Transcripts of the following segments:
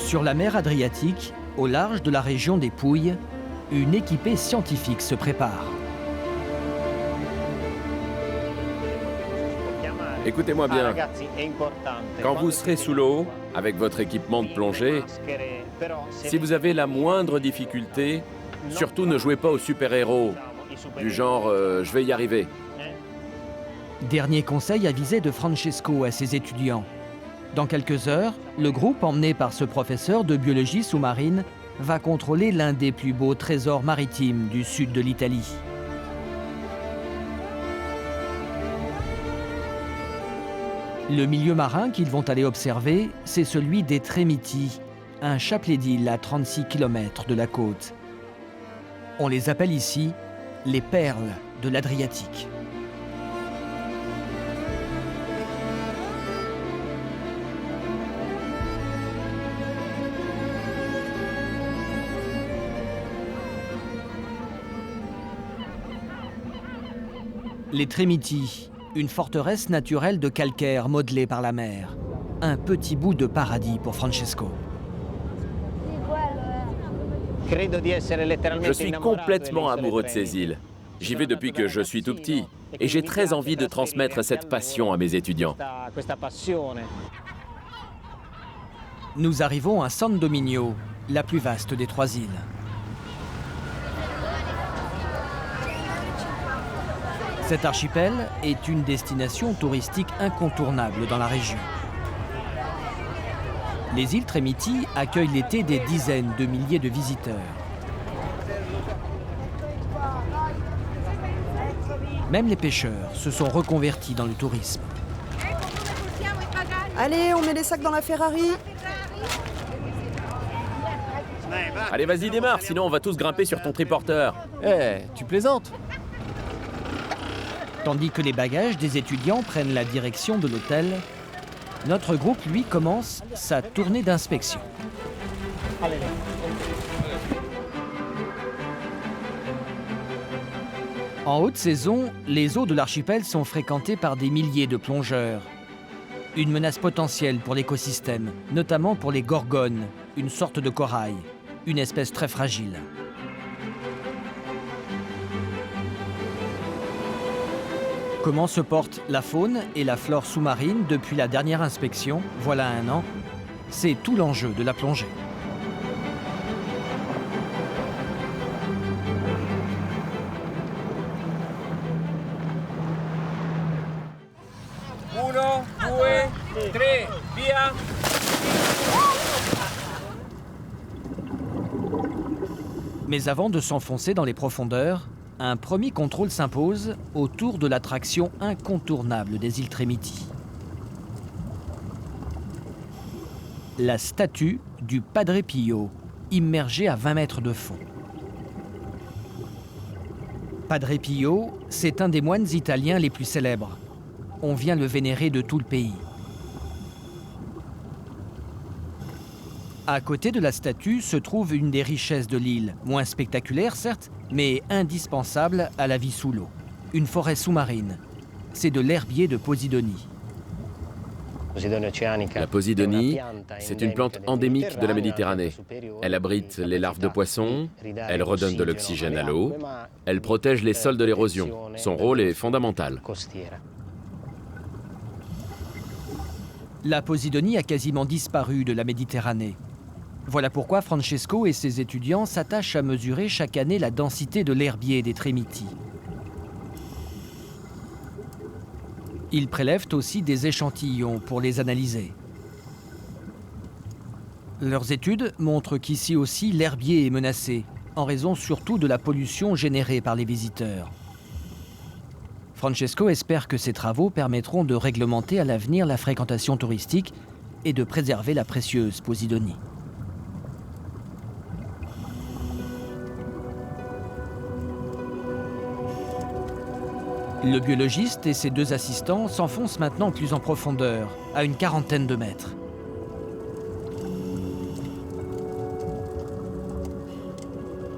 Sur la mer Adriatique, au large de la région des Pouilles, une équipée scientifique se prépare. Écoutez-moi bien, quand vous serez sous l'eau, avec votre équipement de plongée, si vous avez la moindre difficulté, surtout ne jouez pas aux super-héros, du genre je vais y arriver. Dernier conseil avisé de Francesco à ses étudiants. Dans quelques heures, le groupe emmené par ce professeur de biologie sous-marine va contrôler l'un des plus beaux trésors maritimes du sud de l'Italie. Le milieu marin qu'ils vont aller observer, c'est celui des Trémiti, un chapelet d'îles à 36 km de la côte. On les appelle ici les perles de l'Adriatique. Les Trémiti, une forteresse naturelle de calcaire modelée par la mer. Un petit bout de paradis pour Francesco. Je suis complètement amoureux de ces îles. J'y vais depuis que je suis tout petit et j'ai très envie de transmettre cette passion à mes étudiants. Nous arrivons à San Dominio, la plus vaste des 3 îles. Cet archipel est une destination touristique incontournable dans la région. Les îles Trémiti accueillent l'été des dizaines de milliers de visiteurs. Même les pêcheurs se sont reconvertis dans le tourisme. Allez, on met les sacs dans la Ferrari. Allez, vas-y, démarre, sinon on va tous grimper sur ton triporteur. Tu plaisantes? Tandis que les bagages des étudiants prennent la direction de l'hôtel, notre groupe, lui, commence sa tournée d'inspection. En haute saison, les eaux de l'archipel sont fréquentées par des milliers de plongeurs. Une menace potentielle pour l'écosystème, notamment pour les gorgones, une sorte de corail, une espèce très fragile. Comment se portent la faune et la flore sous-marine depuis la dernière inspection, voilà 1 an? C'est tout l'enjeu de la plongée. Uno, due, tre, via! Mais avant de s'enfoncer dans les profondeurs, un premier contrôle s'impose autour de l'attraction incontournable des îles Trémiti. La statue du Padre Pio, immergée à 20 mètres de fond. Padre Pio, c'est un des moines italiens les plus célèbres. On vient le vénérer de tout le pays. À côté de la statue se trouve une des richesses de l'île, moins spectaculaire certes, mais indispensable à la vie sous l'eau. Une forêt sous-marine. C'est de l'herbier de Posidonie. La posidonie, c'est une plante endémique de la Méditerranée. Elle abrite les larves de poissons, elle redonne de l'oxygène à l'eau, elle protège les sols de l'érosion. Son rôle est fondamental. La Posidonie a quasiment disparu de la Méditerranée. Voilà pourquoi Francesco et ses étudiants s'attachent à mesurer chaque année la densité de l'herbier des Trémiti. Ils prélèvent aussi des échantillons pour les analyser. Leurs études montrent qu'ici aussi l'herbier est menacé, en raison surtout de la pollution générée par les visiteurs. Francesco espère que ces travaux permettront de réglementer à l'avenir la fréquentation touristique et de préserver la précieuse Posidonie. Le biologiste et ses 2 assistants s'enfoncent maintenant plus en profondeur, à une 40aine de mètres.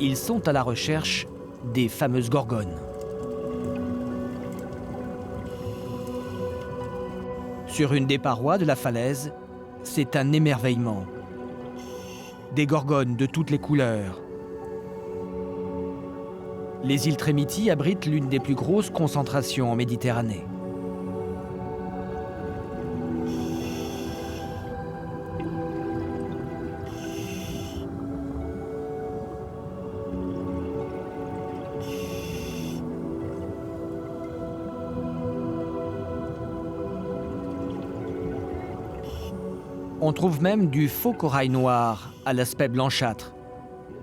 Ils sont à la recherche des fameuses gorgones. Sur une des parois de la falaise, c'est un émerveillement. des gorgones de toutes les couleurs. Les îles Trémiti abritent l'une des plus grosses concentrations en Méditerranée. On trouve même du faux corail noir à l'aspect blanchâtre,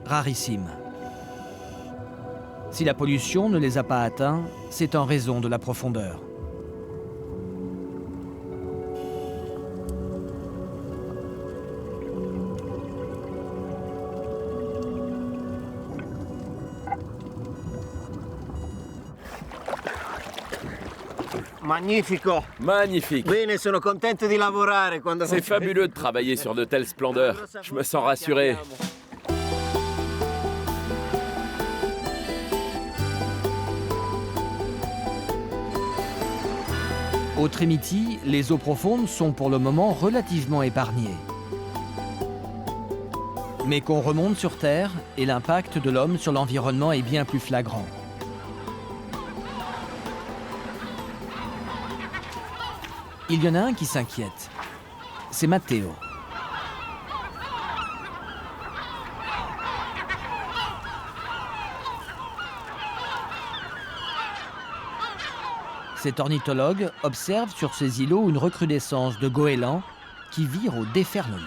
rarissime. Si la pollution ne les a pas atteints, c'est en raison de la profondeur. Magnifico! Magnifique! Bene, sono contento di lavorare quando... C'est fabuleux de travailler sur de telles splendeurs. Je me sens rassuré. Au Trémiti, les eaux profondes sont pour le moment relativement épargnées. Mais qu'on remonte sur Terre, et l'impact de l'homme sur l'environnement est bien plus flagrant. Il y en a un qui s'inquiète. C'est Matteo. Cet ornithologue observe sur ces îlots une recrudescence de goélands qui vire au déferlement.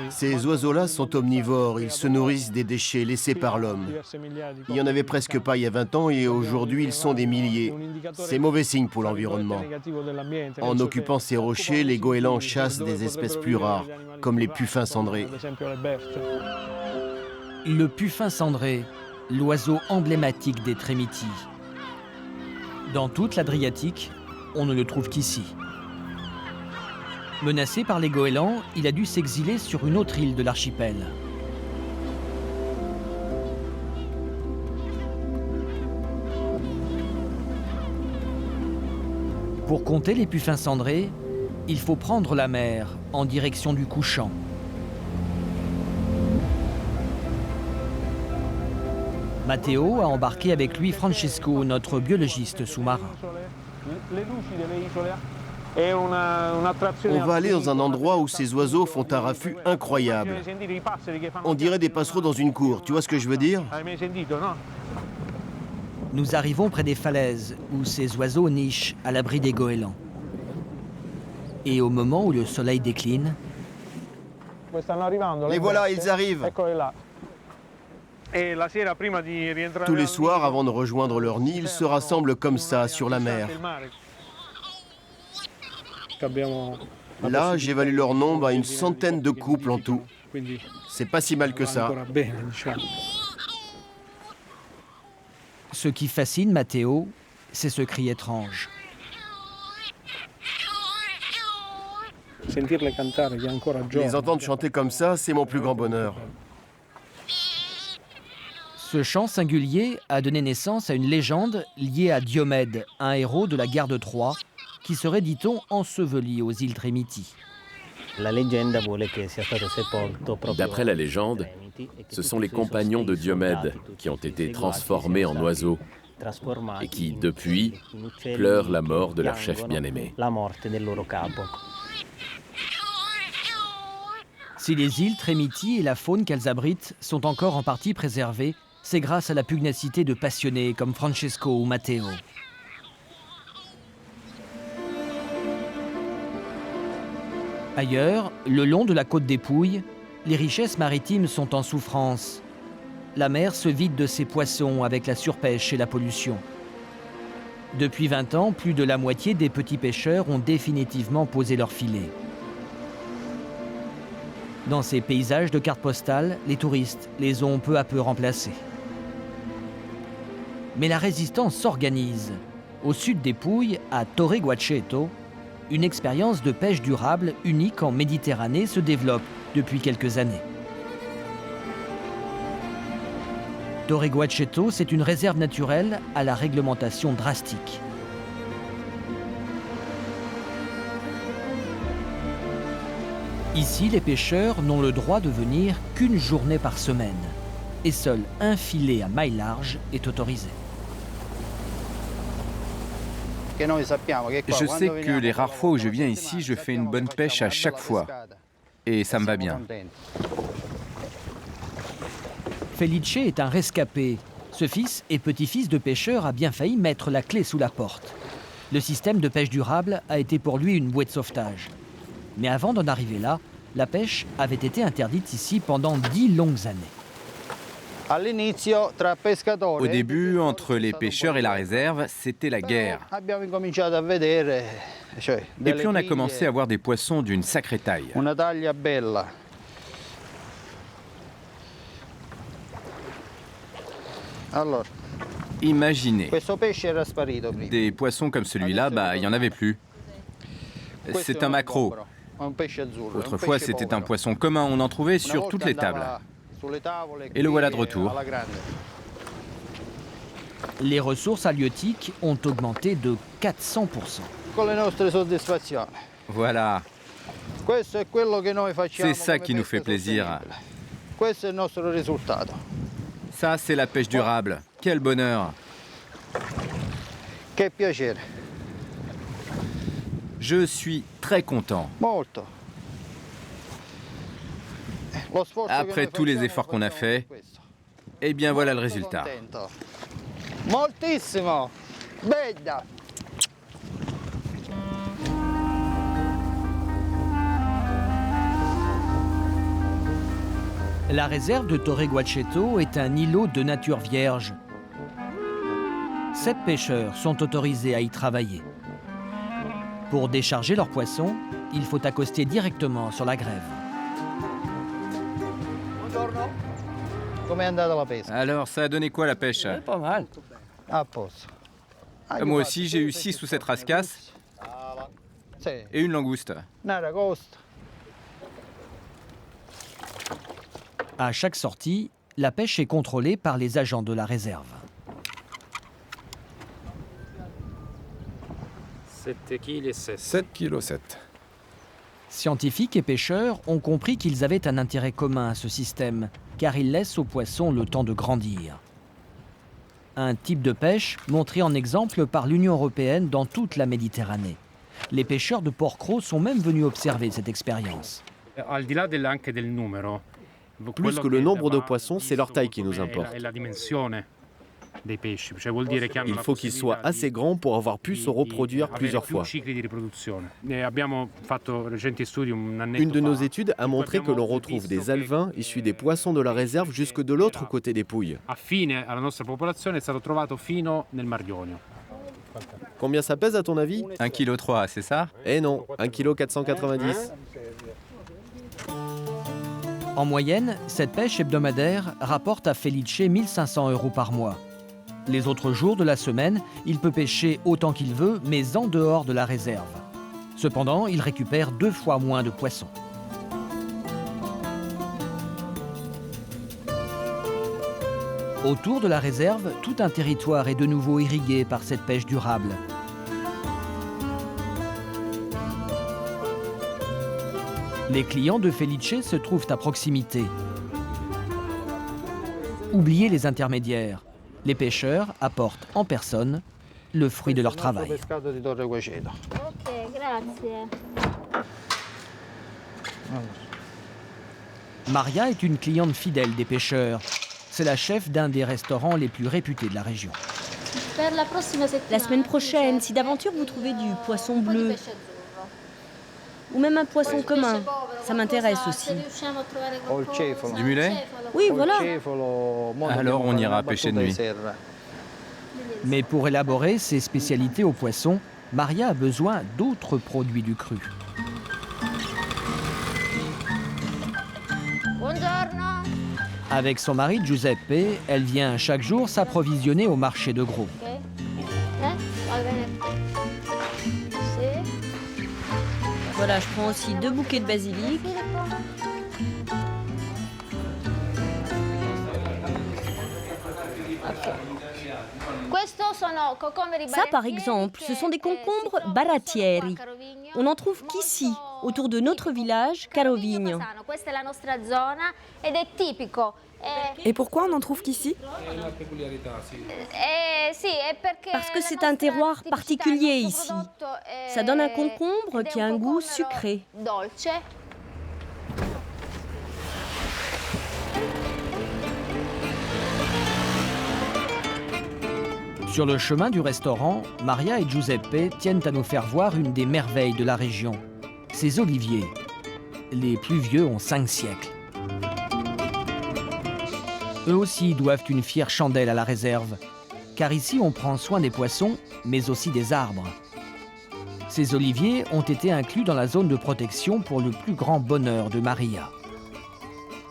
Ces oiseaux-là sont omnivores, ils se nourrissent des déchets laissés par l'homme. Il n'y en avait presque pas il y a 20 ans et aujourd'hui ils sont des milliers. C'est mauvais signe pour l'environnement. En occupant ces rochers, les goélands chassent des espèces plus rares, comme les puffins cendrés. Le puffin cendré, l'oiseau emblématique des Trémiti. Dans toute l'Adriatique, on ne le trouve qu'ici. Menacé par les goélands, il a dû s'exiler sur une autre île de l'archipel. Pour compter les puffins cendrés, il faut prendre la mer en direction du couchant. Matteo a embarqué avec lui Francesco, notre biologiste sous-marin. On va aller dans un endroit où ces oiseaux font un raffut incroyable. On dirait des passereaux dans une cour, tu vois ce que je veux dire? Nous arrivons près des falaises où ces oiseaux nichent à l'abri des goélands. Et au moment où le soleil décline... Les voilà, ils arrivent! Tous les soirs, avant de rejoindre leur nid, ils se rassemblent comme ça, sur la mer. Là, j'évalue leur nombre à une centaine de couples en tout. C'est pas si mal que ça. Ce qui fascine Matteo, c'est ce cri étrange. Les entendre chanter comme ça, c'est mon plus grand bonheur. Ce chant singulier a donné naissance à une légende liée à Diomède, un héros de la guerre de Troie, qui serait, dit-on, enseveli aux îles Trémiti. D'après la légende, ce sont les compagnons de Diomède qui ont été transformés en oiseaux et qui, depuis, pleurent la mort de leur chef bien-aimé. Si les îles Trémiti et la faune qu'elles abritent sont encore en partie préservées, c'est grâce à la pugnacité de passionnés comme Francesco ou Matteo. Ailleurs, le long de la côte des Pouilles, les richesses maritimes sont en souffrance. La mer se vide de ses poissons avec la surpêche et la pollution. Depuis 20 ans, plus de la moitié des petits pêcheurs ont définitivement posé leurs filets. Dans ces paysages de cartes postales, les touristes les ont peu à peu remplacés. Mais la résistance s'organise. Au sud des Pouilles, à Torre Guaceto, une expérience de pêche durable unique en Méditerranée se développe depuis quelques années. Torre Guaceto, c'est une réserve naturelle à la réglementation drastique. Ici, les pêcheurs n'ont le droit de venir qu'une journée par semaine. Et seul un filet à maille large est autorisé. Je sais que les rares fois où je viens ici, je fais une bonne pêche à chaque fois. Et ça me va bien. Felice est un rescapé. Ce fils et petit-fils de pêcheur a bien failli mettre la clé sous la porte. Le système de pêche durable a été pour lui une bouée de sauvetage. Mais avant d'en arriver là, la pêche avait été interdite ici pendant 10 longues années. Au début, entre les pêcheurs et la réserve, c'était la guerre. Et puis on a commencé à voir des poissons d'une sacrée taille. Imaginez, des poissons comme celui-là, il n'y en avait plus. C'est un maquereau. Autrefois, c'était un poisson commun, on en trouvait sur toutes les tables. Et le voilà de retour. Les ressources halieutiques ont augmenté de 400%. Voilà. C'est ça qui nous fait plaisir. Ça, c'est la pêche durable. Quel bonheur. Je suis très content. Après tous les efforts qu'on a faits, eh bien voilà le résultat. La réserve de Torre Guaceto est un îlot de nature vierge. 7 pêcheurs sont autorisés à y travailler. Pour décharger leurs poissons, il faut accoster directement sur la grève. Alors, ça a donné quoi la pêche? Pas mal. Moi aussi, j'ai eu 6 ou 7 rascasses et une langouste. À chaque sortie, la pêche est contrôlée par les agents de la réserve. 7,7 kg. Scientifiques et pêcheurs ont compris qu'ils avaient un intérêt commun à ce système, car il laisse aux poissons le temps de grandir. Un type de pêche montré en exemple par l'Union européenne dans toute la Méditerranée. Les pêcheurs de Porquerolles sont même venus observer cette expérience. Plus que le nombre de poissons, c'est leur taille qui nous importe. Il faut qu'ils soient assez grands pour avoir pu se reproduire plusieurs fois. Une de nos études a montré que l'on retrouve des alevins issus des poissons de la réserve jusque de l'autre côté des Pouilles. Combien ça pèse à ton avis? 1,3 kg, c'est ça? Eh non, 1,490 kg. En moyenne, cette pêche hebdomadaire rapporte à Felice 1 500 € par mois. Les autres jours de la semaine, il peut pêcher autant qu'il veut, mais en dehors de la réserve. Cependant, il récupère 2 fois moins de poissons. Autour de la réserve, tout un territoire est de nouveau irrigué par cette pêche durable. Les clients de Felice se trouvent à proximité. Oubliez les intermédiaires. Les pêcheurs apportent en personne le fruit de leur travail. Maria est une cliente fidèle des pêcheurs. C'est la chef d'un des restaurants les plus réputés de la région. La semaine prochaine, si d'aventure vous trouvez du poisson bleu ou même un poisson commun, ça m'intéresse aussi. Du mulet? Oui, voilà. Alors on ira pêcher de nuit. Mais pour élaborer ses spécialités au poisson, Maria a besoin d'autres produits du cru. Avec son mari Giuseppe, elle vient chaque jour s'approvisionner au marché de gros. Voilà, je prends aussi 2 bouquets de basilic. Ça, par exemple, ce sont des concombres baratieri. On n'en trouve qu'ici, autour de notre village, Carovigno. Et pourquoi on n'en trouve qu'ici? Parce que c'est un terroir particulier ici. Ça donne un concombre qui a un goût sucré. Sur le chemin du restaurant, Maria et Giuseppe tiennent à nous faire voir une des merveilles de la région, ces oliviers. Les plus vieux ont 5 siècles. Eux aussi doivent une fière chandelle à la réserve, car ici on prend soin des poissons, mais aussi des arbres. Ces oliviers ont été inclus dans la zone de protection pour le plus grand bonheur de Maria.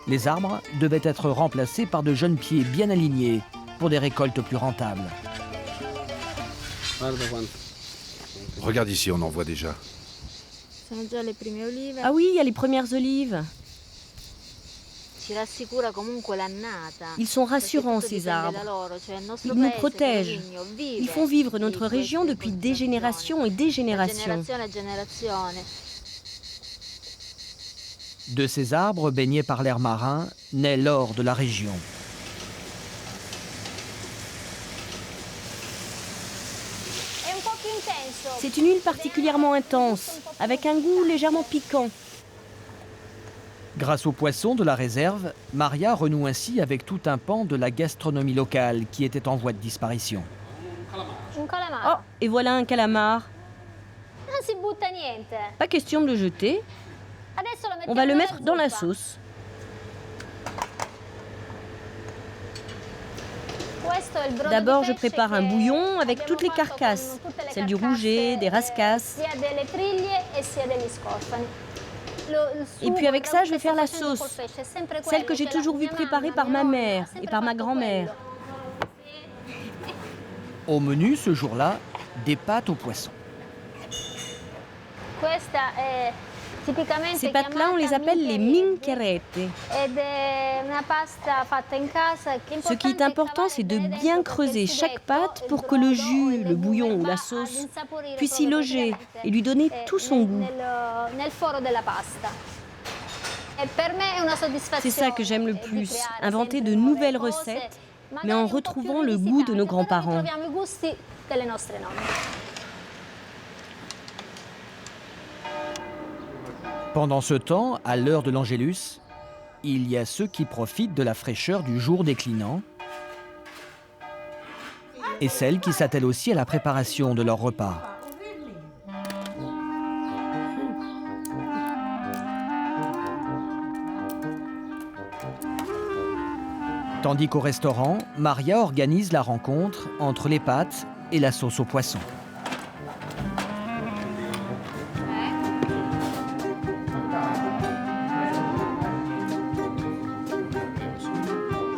Les arbres devaient être remplacés par de jeunes pieds bien alignés pour des récoltes plus rentables. Regarde ici, on en voit déjà. Ah oui, il y a les premières olives. Ils sont rassurants, ces arbres. Ils nous protègent. Ils font vivre notre région depuis des générations et des générations. De ces arbres baignés par l'air marin naît l'or de la région. C'est une huile particulièrement intense, avec un goût légèrement piquant. Grâce aux poissons de la réserve, Maria renoue ainsi avec tout un pan de la gastronomie locale qui était en voie de disparition. Oh, et voilà un calamar. Pas question de le jeter. On va le mettre dans la sauce. D'abord, je prépare un bouillon avec toutes les carcasses, celles du rouget, des rascasses. Et puis avec ça, je vais faire la sauce, celle que j'ai toujours vue préparée par ma mère et par ma grand-mère. Au menu ce jour-là, des pâtes aux poissons. Ces pâtes-là, on les appelle les mincherette. Ce qui est important, c'est de bien creuser chaque pâte pour que le jus, le bouillon ou la sauce puisse y loger et lui donner tout son goût. C'est ça que j'aime le plus, inventer de nouvelles recettes, mais en retrouvant le goût de nos grands-parents. Pendant ce temps, à l'heure de l'Angélus, il y a ceux qui profitent de la fraîcheur du jour déclinant et celles qui s'attellent aussi à la préparation de leur repas. Tandis qu'au restaurant, Maria organise la rencontre entre les pâtes et la sauce aux poissons.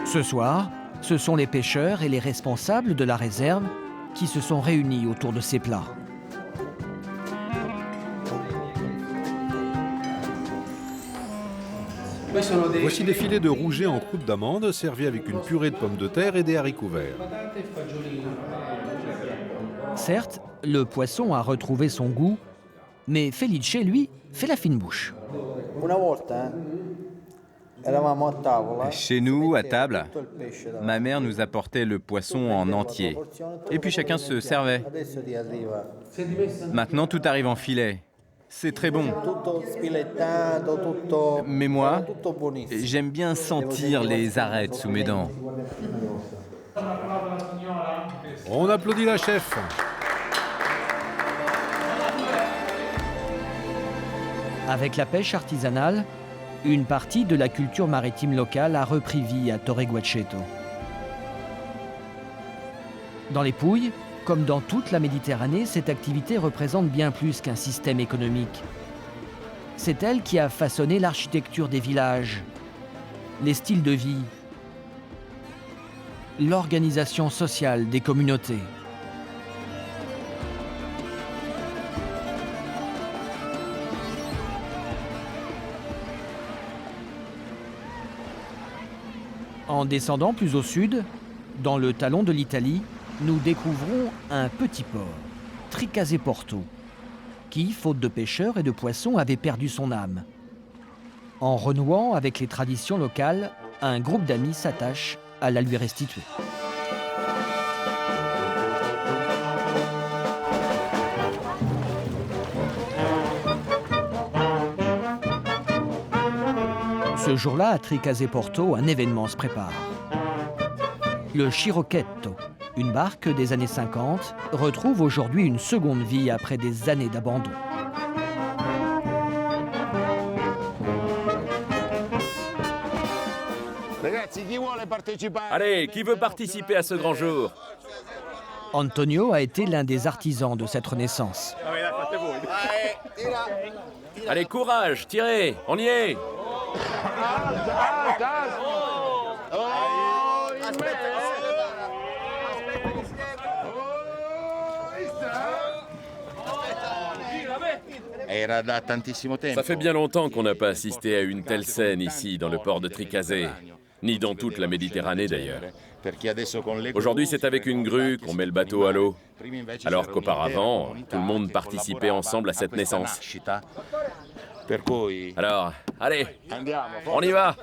Ce soir, ce sont les pêcheurs et les responsables de la réserve qui se sont réunis autour de ces plats. Voici des filets de rouget en croûte d'amande servis avec une purée de pommes de terre et des haricots verts. Certes, le poisson a retrouvé son goût, mais Felice, lui, fait la fine bouche. Chez nous, à table, ma mère nous apportait le poisson en entier. Et puis chacun se servait. Maintenant, tout arrive en filet. C'est très bon. Mais moi, j'aime bien sentir les arêtes sous mes dents. On applaudit la chef. Avec la pêche artisanale, une partie de la culture maritime locale a repris vie à Torre Guaceto. Dans les Pouilles, comme dans toute la Méditerranée, cette activité représente bien plus qu'un système économique. C'est elle qui a façonné l'architecture des villages, les styles de vie, l'organisation sociale des communautés. En descendant plus au sud, dans le talon de l'Italie, nous découvrons un petit port, Tricase Porto. qui, faute de pêcheurs et de poissons, avait perdu son âme. En renouant avec les traditions locales, un groupe d'amis s'attache à la lui restituer. Ce jour-là, à Tricase Porto, un événement se prépare. Le Chirochetto, une barque des années 50, retrouve aujourd'hui une seconde vie après des années d'abandon. Allez, qui veut participer à ce grand jour? Antonio a été l'un des artisans de cette renaissance. Allez, courage, tirez, on y est. Ça fait bien longtemps qu'on n'a pas assisté à une telle scène ici, dans le port de Tricase, ni dans toute la Méditerranée d'ailleurs. Aujourd'hui, c'est avec une grue qu'on met le bateau à l'eau, alors qu'auparavant, tout le monde participait ensemble à cette naissance. Alors, allez, on y va!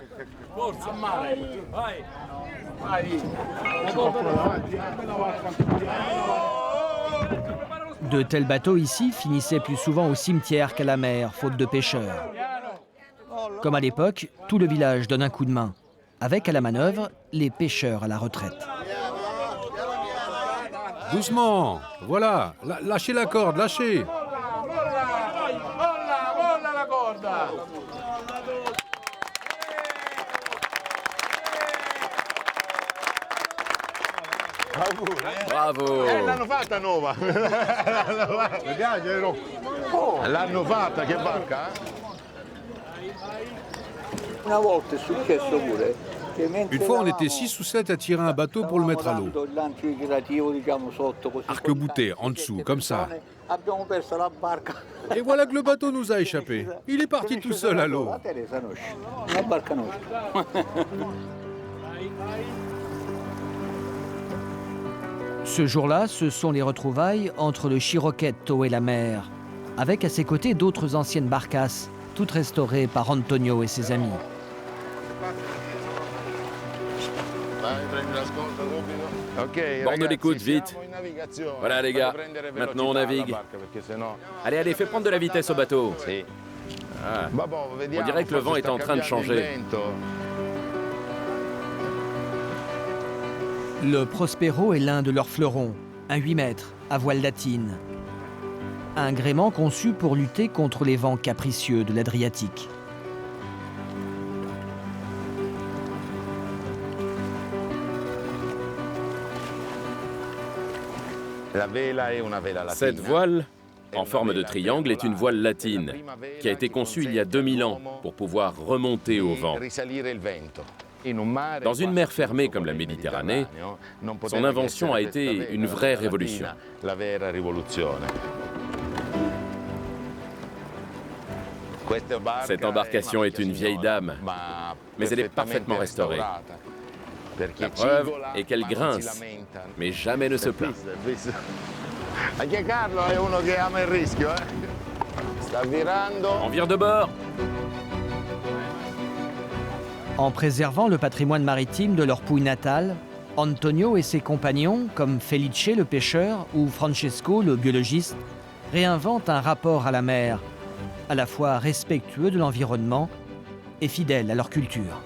De tels bateaux ici finissaient plus souvent au cimetière qu'à la mer, faute de pêcheurs. Comme à l'époque, tout le village donne un coup de main, avec à la manœuvre les pêcheurs à la retraite. Doucement, voilà, lâchez la corde, lâchez. Bravo! L'hanno fatta nuova! Mi piace, vero? L'hanno fatta, che barca? Une fois, on était 6 ou 7 à tirer un bateau pour le mettre à l'eau. Arc-bouté, en dessous, comme ça. Et voilà que le bateau nous a échappé. Il est parti tout seul à l'eau. Ce jour-là, ce sont les retrouvailles entre le Chirochetto et la mer, avec à ses côtés d'autres anciennes barcasses, toutes restaurées par Antonio et ses amis. Bord de l'écoute, vite. Voilà les gars, maintenant on navigue. Allez, allez, fais prendre de la vitesse au bateau. Ah. On dirait que le vent est en train de changer. Le Prospero est l'un de leurs fleurons, un 8 mètres, à voile latine. Un gréement conçu pour lutter contre les vents capricieux de l'Adriatique. Cette voile, en forme de triangle, est une voile latine qui a été conçue il y a 2000 ans pour pouvoir remonter au vent. Dans une mer fermée comme la Méditerranée, son invention a été une vraie révolution. Cette embarcation est une vieille dame, mais elle est parfaitement restaurée. La preuve est qu'elle grince, mais jamais ne se plaint. On vire de bord! En préservant le patrimoine maritime de leur Pouille natale, Antonio et ses compagnons, comme Felice le pêcheur ou Francesco le biologiste, réinventent un rapport à la mer, à la fois respectueux de l'environnement et fidèle à leur culture.